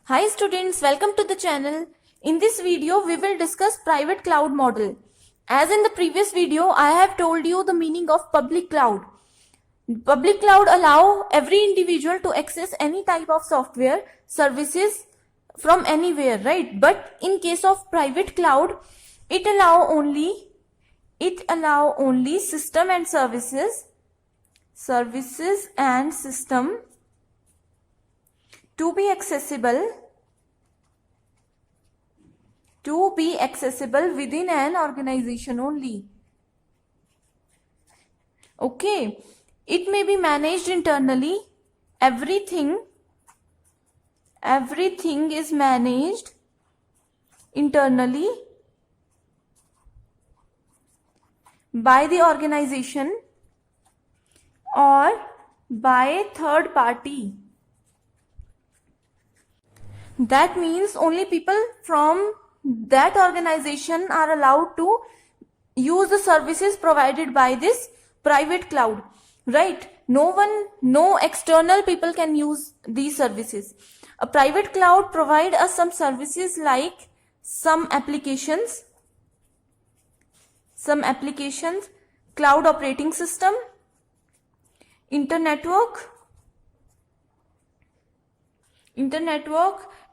Hi students, welcome to the channel. In this video, we will discuss private cloud model. As in the previous video, I have told you the meaning of public cloud. Public cloud allow every individual to access any type of software, services from anywhere, right? But in case of private cloud, it allow only system and services and system to be accessible within an organization only. Okay, it may be managed internally. Everything is managed internally by the organization or by a third party. That means only people from that organization are allowed to use the services provided by this private cloud, right? No external people can use these services. A private cloud provide us some services like some applications, cloud operating system, internetwork.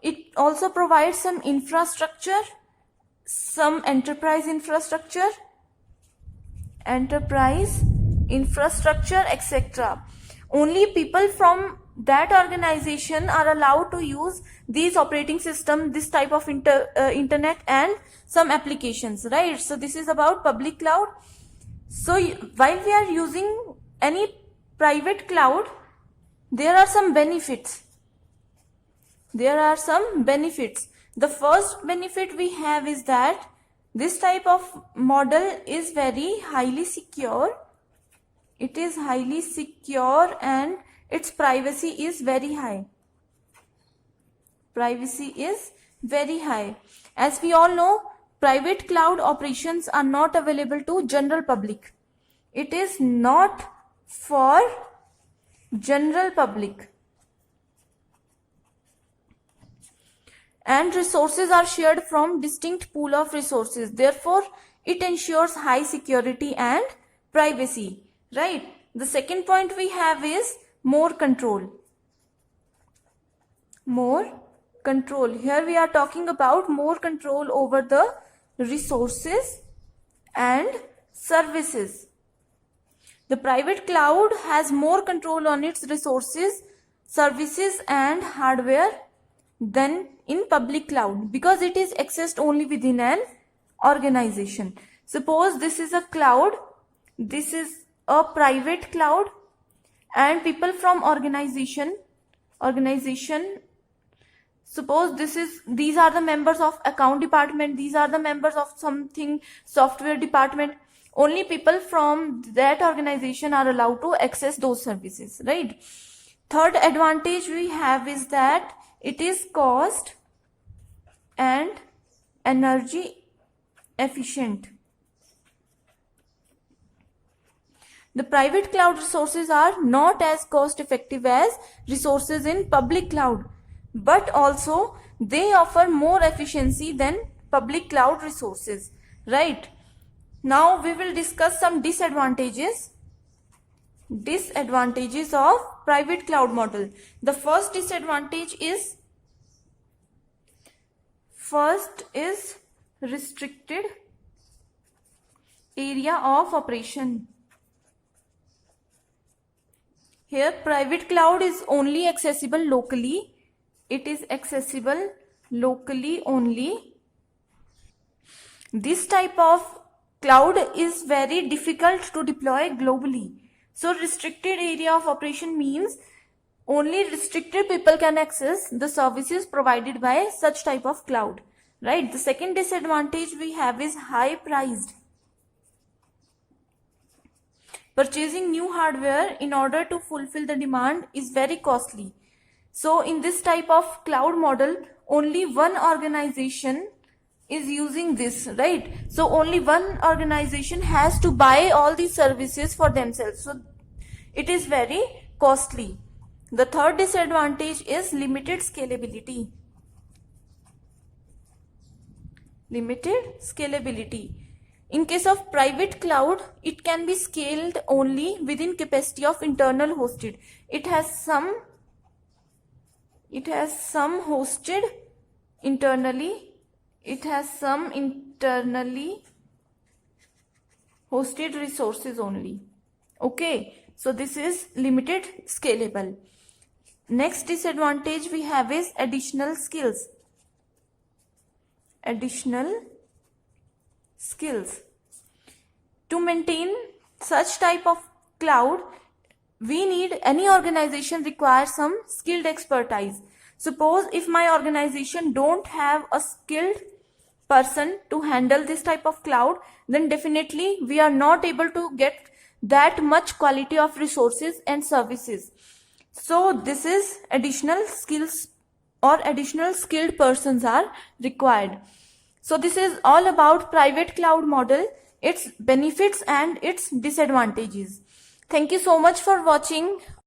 It also provides some infrastructure, some enterprise infrastructure, etc. Only people from that organization are allowed to use these operating system, this type of internet and some applications, right? So this is about public cloud. So while we are using any private cloud, there are some benefits. The first benefit we have is that this type of model is very highly secure. It is highly secure and its privacy is very high. As we all know, private cloud operations are not available to general public. It is not for general public. And resources are shared from distinct pool of resources. Therefore, it ensures high security and privacy, right? The second point we have is more control. Here we are talking about more control over the resources and services. The private cloud has more control on its resources, services and hardware than in public cloud because it is accessed only within an organization. Suppose this is a cloud, this is a private cloud, and people from organization, suppose these are the members of account department, these are the members of something software department. Only people from that organization are allowed to access those services, right? Third advantage we have is that it is cost and energy efficient. The private cloud resources are not as cost effective as resources in public cloud, but also they offer more efficiency than public cloud resources, right? Now we will discuss some disadvantages of private cloud model. The first disadvantage is restricted area of operation. Here private cloud is only accessible locally. It is accessible locally only. This type of cloud is very difficult to deploy globally. So restricted area of operation means only restricted people can access the services provided by such type of cloud, right? The second disadvantage we have is high priced. Purchasing new hardware in order to fulfill the demand is very costly. So in this type of cloud model, only one organization is using this, right? So only one organization has to buy all these services for themselves. So it is very costly. The third disadvantage is limited scalability. limited scalability. In case of private cloud, it can be scaled only within capacity of internal hosted. It has some hosted internally. It has some internally hosted resources only. Okay, so this is limited scalable. Next disadvantage we have is additional skills. Additional skills. To maintain such type of cloud, any organization requires some skilled expertise. Suppose if my organization don't have a skilled person to handle this type of cloud, then definitely we are not able to get that much quality of resources and services. So this is additional skills or additional skilled persons are required. So this is all about private cloud model, its benefits and its disadvantages. Thank you so much for watching.